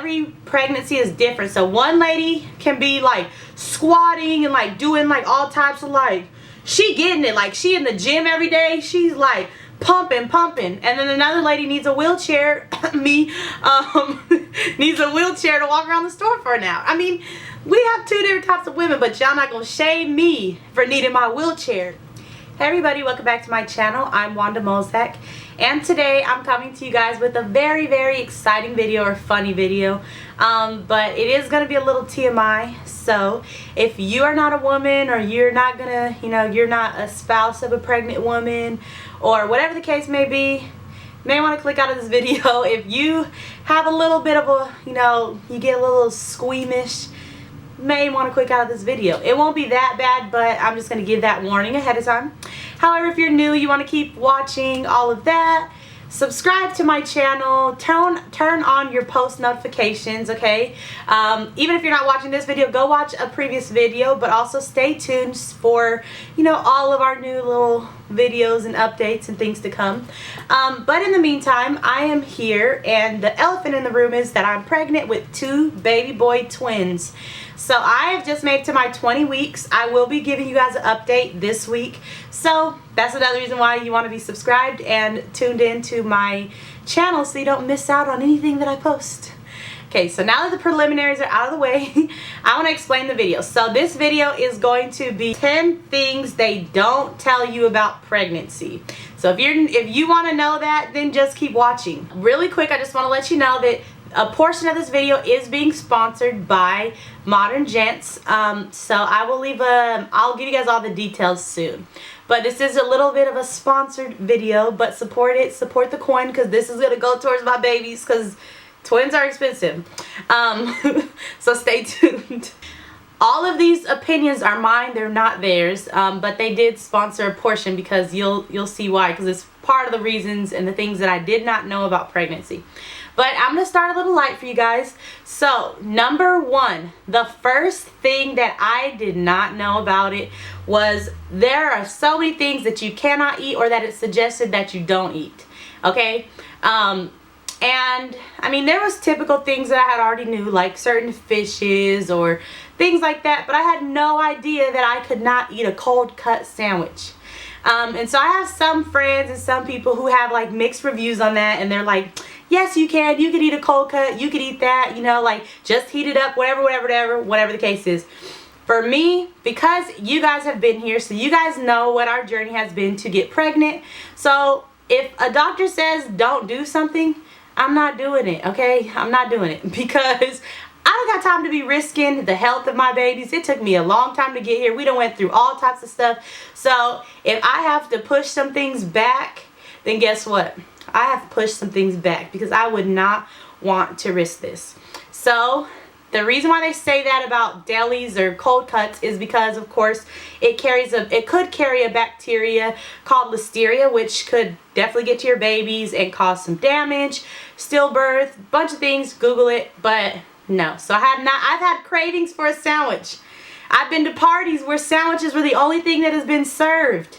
every pregnancy is different. So one lady can be like squatting and like doing like all types of like, she getting it, like she in the gym every day, she's like pumping, and then another lady needs a wheelchair, needs a wheelchair to walk around the store for an hour. I mean, we have two different types of women, but y'all not gonna shame me for needing my wheelchair. Hey everybody, welcome back to my channel. I'm Wanda Mozak, and today I'm coming to you guys with a very, very exciting video, or funny video, but it is going to be a little TMI. So if you are not a woman, or you're not gonna, you're not a spouse of a pregnant woman, or whatever the case may be, you may want to click out of this video. If you have a little bit of a, you get a little squeamish, may want to click out of this video. It won't be that bad, but I'm just going to give that warning ahead of time. However, if you're new, you want to keep watching all of that, subscribe to my channel, turn on your post notifications, okay? Even if you're not watching this video, go watch a previous video, but also stay tuned for, all of our new little videos and updates and things to come. But in the meantime, I am here, and the elephant in the room is that I'm pregnant with 2 baby boy twins. So I have just made it to my 20 weeks. I will be giving you guys an update this week. So that's another reason why you want to be subscribed and tuned in to my channel so you don't miss out on anything that I post. Okay, so now that the preliminaries are out of the way, I want to explain the video. So this video is going to be 10 things they don't tell you about pregnancy. So if you want to know that, then just keep watching. Really quick, I just want to let you know that a portion of this video is being sponsored by Modern Gents. So I will I'll give you guys all the details soon. But this is a little bit of a sponsored video, but support it, support the coin, because this is going to go towards my babies, because twins are expensive. So stay tuned. All of these opinions are mine, they're not theirs, but they did sponsor a portion, because you'll see why, because it's part of the reasons and the things that I did not know about pregnancy. But I'm going to start a little light for you guys. So, number 1, the first thing that I did not know about it was there are so many things that you cannot eat, or that it's suggested that you don't eat. Okay? And, I mean, there was typical things that I had already knew, like certain fishes or things like that, but I had no idea that I could not eat a cold cut sandwich. And so I have some friends and some people who have like mixed reviews on that, and they're like, yes, you can eat a cold cut, you could eat that, like just heat it up, whatever the case is. For me, because you guys have been here, so you guys know what our journey has been to get pregnant. So if a doctor says don't do something, I'm not doing it, okay? I'm not doing it, because I don't got time to be risking the health of my babies. It took me a long time to get here. We done went through all types of stuff. So if I have to push some things back, then guess what? I have to push some things back, because I would not want to risk this. So the reason why they say that about delis or cold cuts is because, of course, it could carry a bacteria called listeria, which could definitely get to your babies and cause some damage, stillbirth, bunch of things. Google it, but no. So I've had cravings for a sandwich. I've been to parties where sandwiches were the only thing that has been served,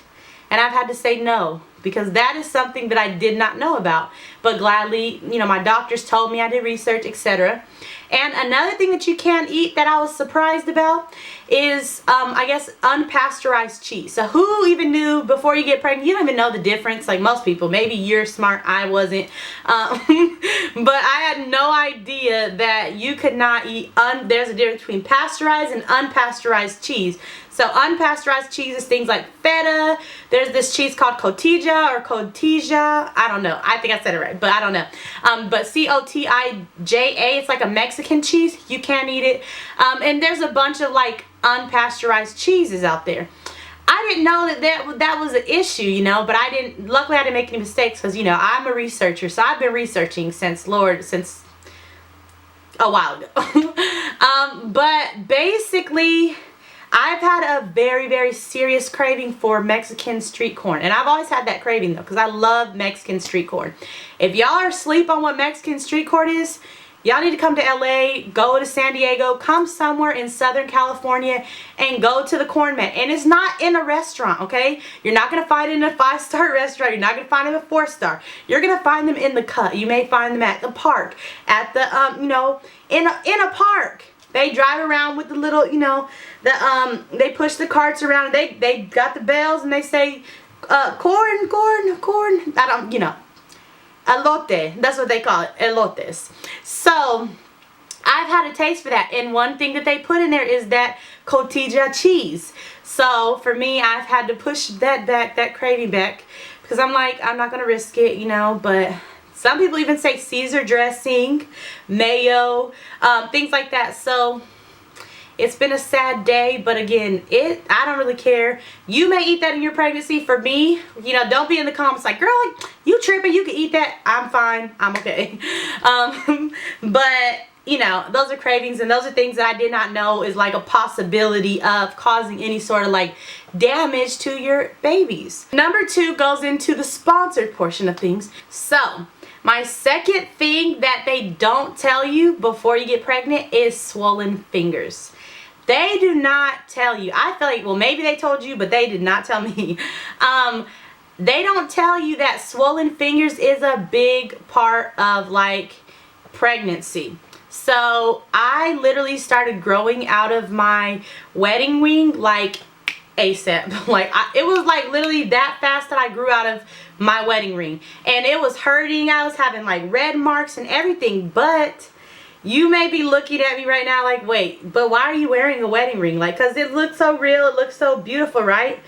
and I've had to say no, because that is something that I did not know about. But gladly, my doctors told me, I did research, etc. And another thing that you can't eat that I was surprised about is, I guess, unpasteurized cheese. So who even knew before you get pregnant? You don't even know the difference, like most people. Maybe you're smart, I wasn't. But I had no idea that you could not eat, there's a difference between pasteurized and unpasteurized cheese. So unpasteurized cheese is things like feta. There's this cheese called cotija or cotija. I don't know. I think I said it right, but I don't know. But C-O-T-I-J-A, it's like a Mexican cheese. You can't eat it. And there's a bunch of like unpasteurized cheeses out there. I didn't know that was an issue, but luckily I didn't make any mistakes, because, I'm a researcher. So I've been researching since a while ago. But basically, I've had a very, very serious craving for Mexican street corn. And I've always had that craving, though, because I love Mexican street corn. If y'all are asleep on what Mexican street corn is, Y'all need to come to LA, go to San Diego, come somewhere in Southern California and go to the Corn Mat. And it's not in a restaurant, okay? You're not going to find it in a 5-star restaurant. You're not going to find them at 4-star. You're going to find them in the cut. You may find them at the park, at the, you know, in a park. They drive around with the little, you know, they push the carts around. They got the bells and they say, corn, corn, corn. I don't, you know. Elote, that's what they call it, elotes. So I've had a taste for that, and one thing that they put in there is that cotija cheese. So for me, I've had to push that back, that craving back, because I'm like, I'm not gonna risk it, you know. But some people even say Caesar dressing, mayo, things like that. So it's been a sad day, but again, I don't really care. You may eat that in your pregnancy. For me, you know, don't be in the comments like, girl, you tripping, you can eat that. I'm fine, I'm okay. But, you know, those are cravings, and those are things that I did not know is like a possibility of causing any sort of like damage to your babies. Number 2 goes into the sponsored portion of things. So, my second thing that they don't tell you before you get pregnant is swollen fingers. They do not tell you. I feel like, well, maybe they told you, but they did not tell me. They don't tell you that swollen fingers is a big part of like pregnancy. So I literally started growing out of my wedding ring like ASAP. Like it was like literally that fast that I grew out of my wedding ring, and it was hurting. I was having like red marks and everything. But you may be looking at me right now like, wait, but why are you wearing a wedding ring? Like, because it looks so real, it looks so beautiful, right?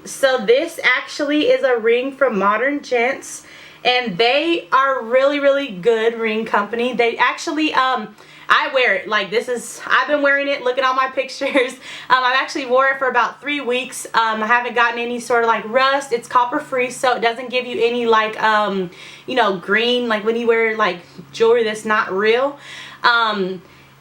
So this actually is a ring from Modern Gents, and they are really, really good ring company. They actually, I wear it, like this is, I've been wearing it, look at all my pictures. I've actually wore it for about 3 weeks. I haven't gotten any sort of like rust. It's copper free, so it doesn't give you any like, you know, green, like when you wear like jewelry that's not real.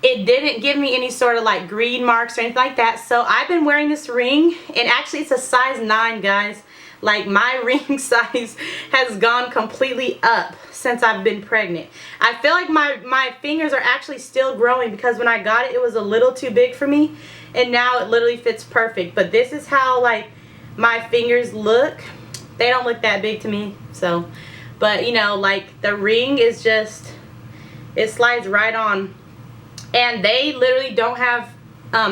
It didn't give me any sort of like green marks or anything like that. So I've been wearing this ring, and actually it's a size 9, guys. Like my ring size has gone completely up since I've been pregnant. I feel like my fingers are actually still growing, because when I got it, it was a little too big for me, and now it literally fits perfect. But this is how like my fingers look. They don't look that big to me, so, but you know, like the ring is just, it slides right on. And they literally don't have,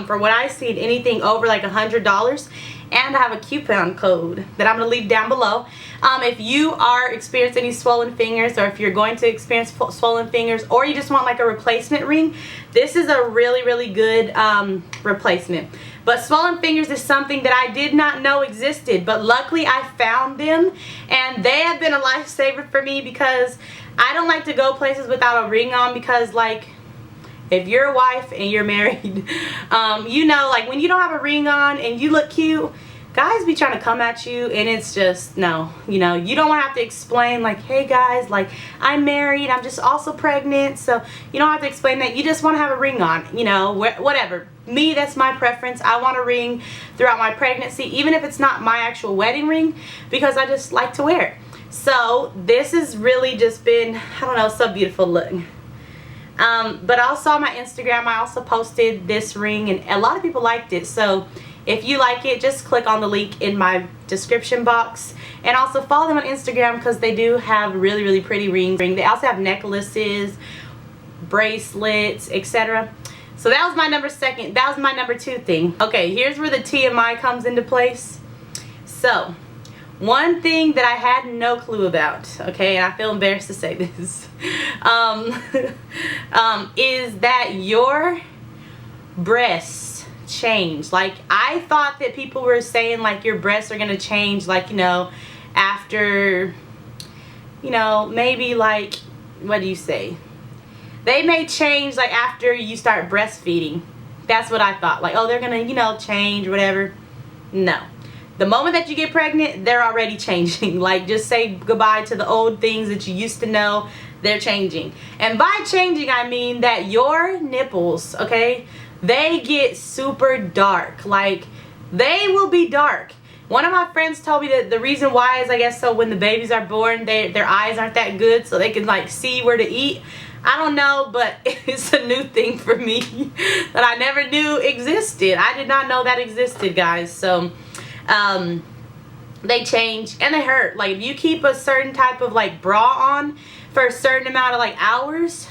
for what I see, anything over like $100. And I have a coupon code that I'm going to leave down below. If you are experiencing any swollen fingers, or if you're going to experience swollen fingers, or you just want like a replacement ring, this is a really, really good replacement. But swollen fingers is something that I did not know existed, but luckily I found them, and they have been a lifesaver for me, because I don't like to go places without a ring on, because like, if you're a wife and you're married, you know, like when you don't have a ring on and you look cute, guys be trying to come at you, and it's just, no, you know, you don't want to have to explain like, hey guys, like I'm married, I'm just also pregnant, so you don't have to explain that. You just want to have a ring on, you know, whatever. Me, that's my preference. I want a ring throughout my pregnancy, even if it's not my actual wedding ring, because I just like to wear it. So this has really just been, I don't know, so beautiful look. But also on my Instagram, I also posted this ring, and a lot of people liked it. So if you like it, just click on the link in my description box, and also follow them on Instagram, because they do have really, really pretty rings. They also have necklaces, bracelets, etc. So that was my number 2 thing. Okay, here's where the TMI comes into place. So one thing that I had no clue about, okay, and I feel embarrassed to say this, is that your breasts change. Like, I thought that people were saying like your breasts are gonna change, like, you know, after, you know, maybe like, what do you say? They may change like after you start breastfeeding. That's what I thought. Like, oh, they're gonna, you know, change or whatever. No. The moment that you get pregnant, they're already changing. Like, just say goodbye to the old things that you used to know. They're changing. And by changing, I mean that your nipples, okay, they get super dark. Like, they will be dark. One of my friends told me that the reason why is, I guess, so when the babies are born, their eyes aren't that good, so they can like see where to eat. I don't know, but it's a new thing for me that I never knew existed. I did not know that existed, guys. So they change and they hurt. Like if you keep a certain type of like bra on for a certain amount of like hours,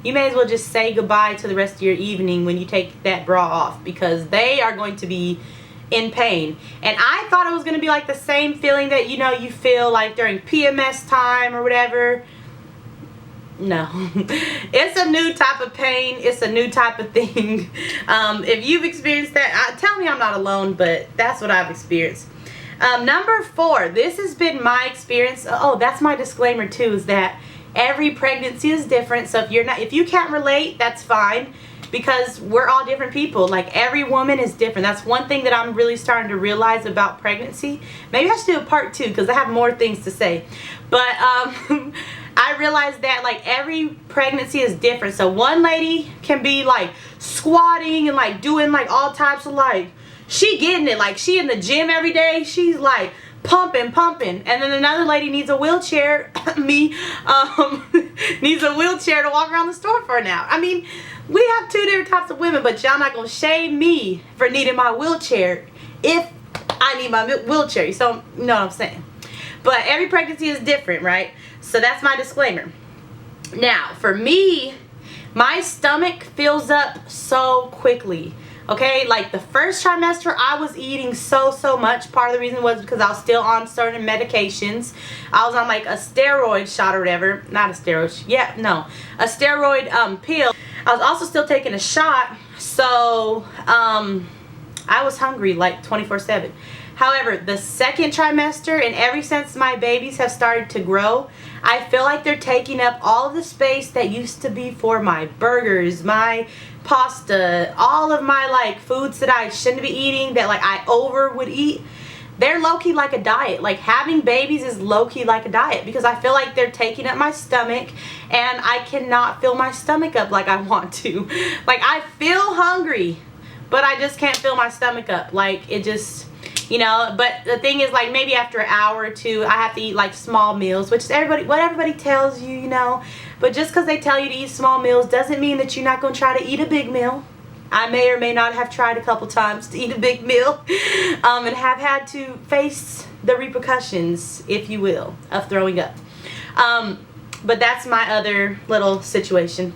you may as well just say goodbye to the rest of your evening when you take that bra off, because they are going to be in pain. And I thought it was going to be like the same feeling that, you know, you feel like during PMS time or whatever. No. It's a new type of pain. It's a new type of thing. If you've experienced that, tell me I'm not alone, but that's what I've experienced. Number 4, this has been my experience. Oh, that's my disclaimer too, is that every pregnancy is different. So if you can't relate, that's fine, because we're all different people. Like every woman is different. That's one thing that I'm really starting to realize about pregnancy. Maybe I should do a part 2 because I have more things to say. But I realized that like every pregnancy is different. So one lady can be like squatting and like doing like all types of like, she getting it, like she in the gym every day, she's like pumping, and then another lady needs a wheelchair, needs a wheelchair to walk around the store for an hour. I mean, we have 2 different types of women, but y'all not gonna shame me for needing my wheelchair if I need my wheelchair. You know what I'm saying? But every pregnancy is different, right? So that's my disclaimer. Now, for me, my stomach fills up so quickly. Okay, like the first trimester, I was eating so much. Part of the reason was because I was still on certain medications. I was on like a steroid shot or whatever. Not a steroid, yeah, no. A steroid pill. I was also still taking a shot. So, I was hungry like 24/7. However, the second trimester, and ever since my babies have started to grow, I feel like they're taking up all of the space that used to be for my burgers, my pasta, all of my like foods that I shouldn't be eating, that like I would eat. They're low-key like a diet. Like having babies is low-key like a diet, because I feel like they're taking up my stomach and I cannot fill my stomach up like I want to. Like I feel hungry, but I just can't fill my stomach up. Like it just, you know. But the thing is, like maybe after an hour or 2, I have to eat like small meals, which is what everybody tells you, you know. But just because they tell you to eat small meals doesn't mean that you're not going to try to eat a big meal. I may or may not have tried a couple times to eat a big meal and have had to face the repercussions, if you will, of throwing up. But that's my other little situation.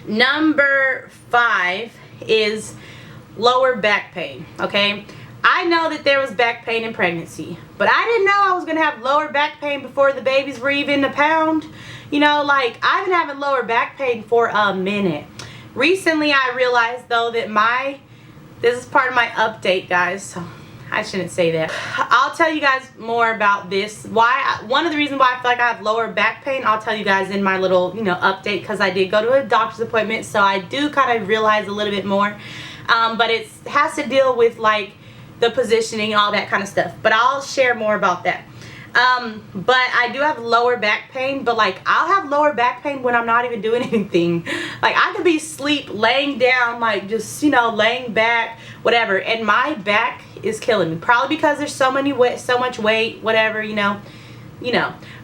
Number 5 is lower back pain, okay? I know that there was back pain in pregnancy, but I didn't know I was going to have lower back pain before the babies were even a pound. You know, like I've been having lower back pain for a minute. Recently, I realized though that this is part of my update, guys. So I shouldn't say that. I'll tell you guys more about this. One of the reasons why I feel like I have lower back pain, I'll tell you guys in my little, you know, update, because I did go to a doctor's appointment, so I do kind of realize a little bit more. But it has to deal with like the positioning and all that kind of stuff. But I'll share more about that. But I do have lower back pain, but like I'll have lower back pain when I'm not even doing anything. Like I could be asleep, laying down, like just, you know, laying back, whatever, and my back is killing me. Probably because there's so much weight, whatever, you know.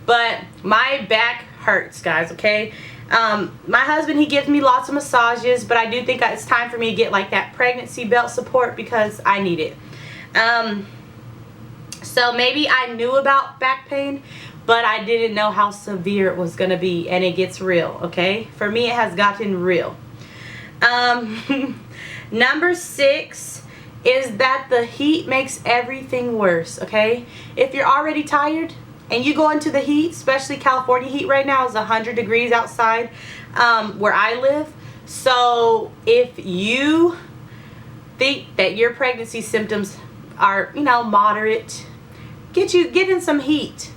But my back hurts, guys, okay? My husband, he gives me lots of massages, but I do think it's time for me to get like that pregnancy belt support because I need it. So maybe I knew about back pain, but I didn't know how severe it was going to be, and it gets real, okay? For me, it has gotten real. Number 6 is that the heat makes everything worse, okay? If you're already tired and you go into the heat, especially California heat right now is 100 degrees outside where I live. So if you think that your pregnancy symptoms are, you know, moderate, get in some heat.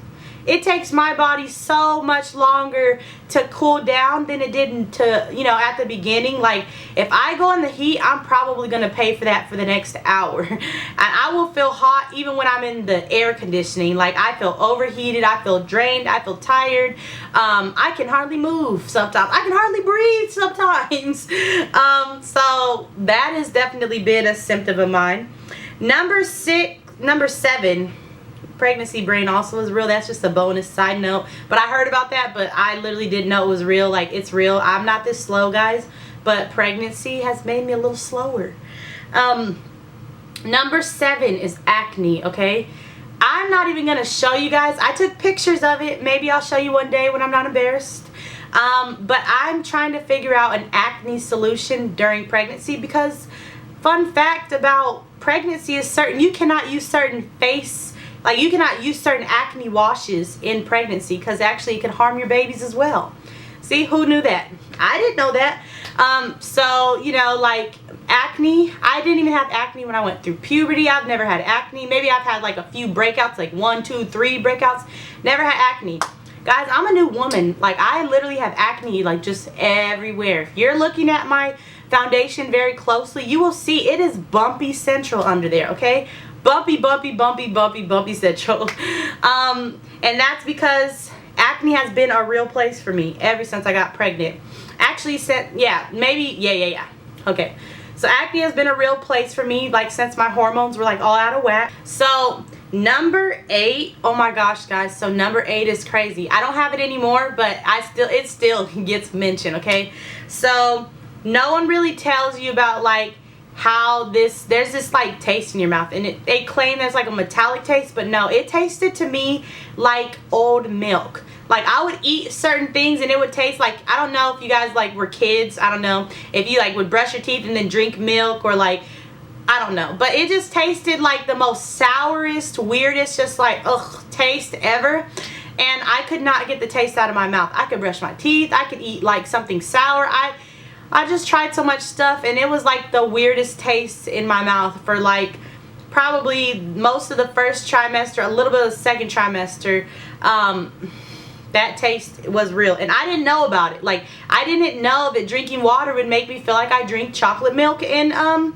It takes my body so much longer to cool down than it did to, you know, at the beginning. Like if I go in the heat, I'm probably going to pay for that for the next hour. And I will feel hot even when I'm in the air conditioning. Like I feel overheated, I feel drained, I feel tired. I can hardly move sometimes. I can hardly breathe sometimes. So that has definitely been a symptom of mine. Number 7, pregnancy brain also is real. That's just a bonus side note. But I heard about that, but I literally didn't know it was real. Like, it's real. I'm not this slow, guys, but pregnancy has made me a little slower. Number 7 is acne, okay? I'm not even going to show you guys. I took pictures of it. Maybe I'll show you one day when I'm not embarrassed. But I'm trying to figure out an acne solution during pregnancy, because fun fact about pregnancy is you cannot use certain you cannot use certain acne washes in pregnancy, because actually it can harm your babies as well. See, who knew that? I didn't know that. So, you know, like acne, I didn't even have acne when I went through puberty. I've never had acne. Maybe I've had like a few breakouts, like 1, 2, 3 breakouts. Never had acne. Guys, I'm a new woman. Like, I literally have acne like just everywhere. If you're looking at my foundation very closely, you will see it is bumpy central under there, okay? Bumpy, bumpy, bumpy, bumpy, bumpy central. And that's because acne has been a real place for me ever since I got pregnant. Actually, okay. So acne has been a real place for me, like, since my hormones were like all out of whack. So number 8, oh my gosh, guys. So number 8 is crazy. I don't have it anymore, but it still gets mentioned, okay? So no one really tells you about like how there's this like taste in your mouth, and they claim there's like a metallic taste, but no, it tasted to me like old milk. Like, I would eat certain things and it would taste like, I don't know if you guys like were kids, I don't know if you like would brush your teeth and then drink milk, or like, I don't know, but it just tasted like the most sourest, weirdest, just like ugh taste ever. And I could not get the taste out of my mouth. I could brush my teeth, I could eat like something sour. I just tried so much stuff, and it was like the weirdest taste in my mouth for like probably most of the first trimester, a little bit of the second trimester. That taste was real, and I didn't know about it. Like, I didn't know that drinking water would make me feel like I drink chocolate milk and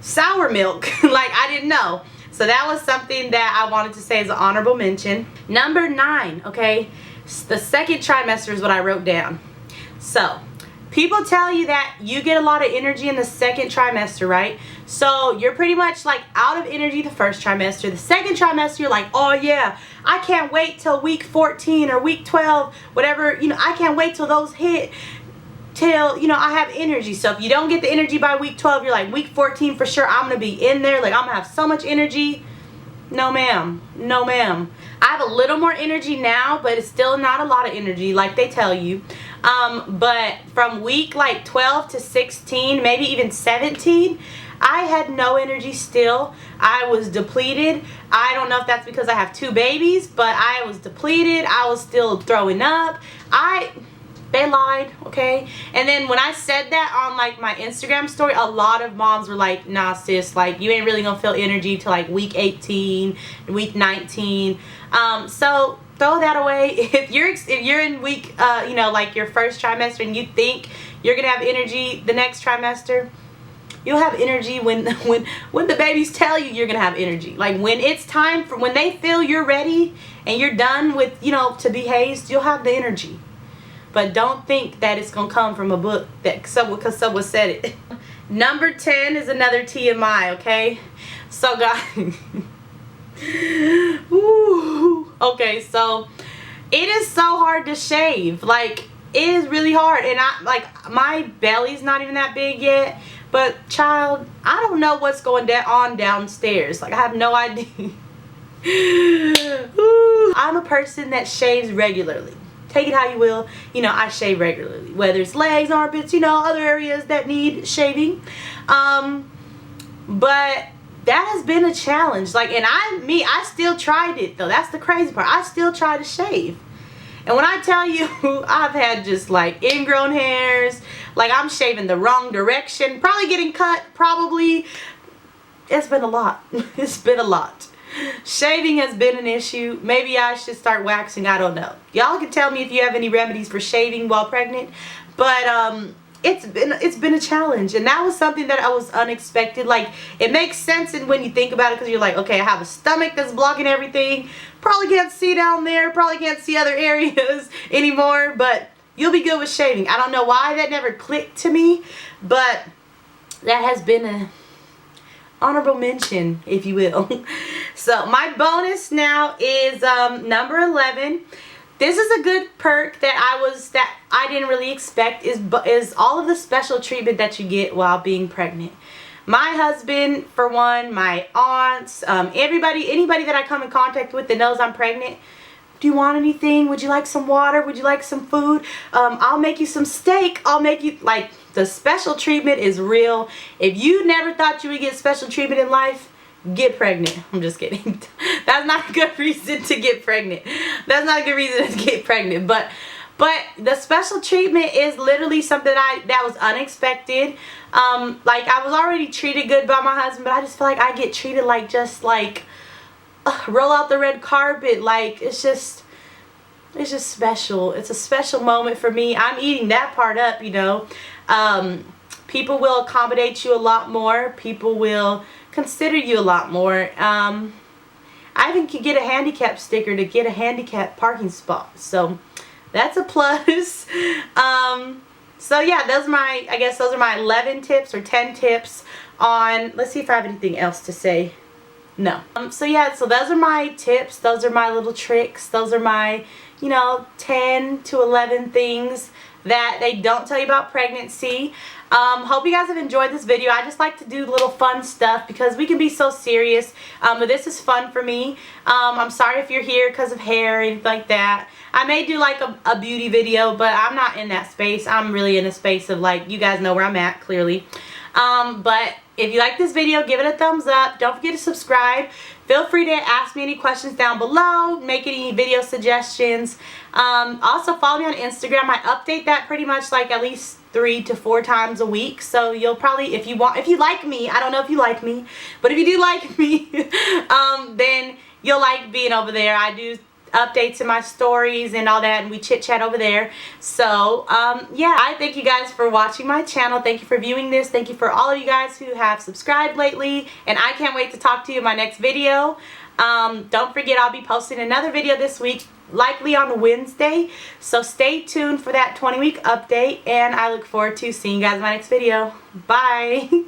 sour milk. Like, I didn't know. So that was something that I wanted to say as an honorable mention. Number 9, okay, the second trimester is what I wrote down. So people tell you that you get a lot of energy in the second trimester, right? So you're pretty much like out of energy the first trimester. The second trimester, you're like, oh yeah, I can't wait till week 14 or week 12, whatever, you know, I can't wait till those hit, till, you know, I have energy. So if you don't get the energy by week 12, you're like, week 14 for sure, I'm going to be in there. Like, I'm going to have so much energy. No ma'am. No ma'am. I have a little more energy now, but it's still not a lot of energy like they tell you. But from week like 12 to 16, maybe even 17, I had no energy still. I was depleted. I don't know if that's because I have 2 babies, but I was depleted. I was still throwing up. They lied, okay? And then when I said that on like my Instagram story, a lot of moms were like, nah sis, like you ain't really gonna feel energy till like week 18, week 19. So throw that away. If you're in week, you know, like your first trimester, and you think you're gonna have energy the next trimester, you'll have energy when the babies tell you you're gonna have energy. Like, when it's time for, when they feel you're ready and you're done with, you know, to be hazed, you'll have the energy. But don't think that it's gonna come from a book that because someone said it. Number 10 is another TMI, okay? So guys, ooh, okay, so it is so hard to shave. Like, it is really hard, and my belly's not even that big yet. But child, I don't know what's going on downstairs. Like, I have no idea. Ooh, I'm a person that shaves regularly. Take it how you will. You know, I shave regularly. Whether it's legs, armpits, you know, other areas that need shaving. But that has been a challenge. Like, and I still tried it though. That's the crazy part. I still try to shave. And when I tell you, I've had just like ingrown hairs, like I'm shaving the wrong direction, probably getting cut, probably. It's been a lot. It's been a lot. Shaving has been an issue. Maybe I should start waxing. I don't know. Y'all can tell me if you have any remedies for shaving while pregnant. But it's been a challenge, and that was something that I was unexpected. Like, it makes sense and when you think about it, because you're like, okay, I have a stomach that's blocking everything. Probably can't see down there. Probably can't see other areas anymore. But you'll be good with shaving. I don't know why that never clicked to me, but that has been honorable mention, if you will. So my bonus now is number 11. This is a good perk that I didn't really expect, is all of the special treatment that you get while being pregnant. My husband, for one, my aunts, anybody that I come in contact with that knows I'm pregnant. Do you want anything? Would you like some water? Would you like some food? I'll make you some steak. I'll make you, like, the special treatment is real. If you never thought you would get special treatment in life, get pregnant. I'm just kidding. That's not a good reason to get pregnant. That's not a good reason to get pregnant. But the special treatment is literally something that was unexpected. Like, I was already treated good by my husband, but I just feel like I get treated like just like roll out the red carpet. Like, it's just special. It's a special moment for me. I'm eating that part up, you know. People will accommodate you a lot more. People will consider you a lot more. I even could get a handicap sticker to get a handicap parking spot. So that's a plus. So yeah, I guess those are my 11 tips or 10 tips on, let's see if I have anything else to say. No. So yeah, so those are my tips. Those are my little tricks. Those are my, you know, 10 to 11 things that they don't tell you about pregnancy. Hope you guys have enjoyed this video. I just like to do little fun stuff because we can be so serious, but this is fun for me. I'm sorry if you're here because of hair or anything like that. I may do like a beauty video, but I'm not in that space. I'm really in a space of, like, you guys know where I'm at, clearly. But if you like this video, give it a thumbs up. Don't forget to subscribe. Feel free to ask me any questions down below. Make any video suggestions. Also follow me on Instagram. I update that pretty much like at least 3 to 4 times a week. So you'll probably, if you like me, I don't know if you like me, but if you do like me, then you'll like being over there. I do updates in my stories and all that, and we chit chat over there. So yeah, I thank you guys for watching my channel. Thank you for viewing this. Thank you for all of you guys who have subscribed lately, and I can't wait to talk to you in my next video. Don't forget, I'll be posting another video this week, likely on Wednesday, so stay tuned for that 20-week update, and I look forward to seeing you guys in my next video. Bye.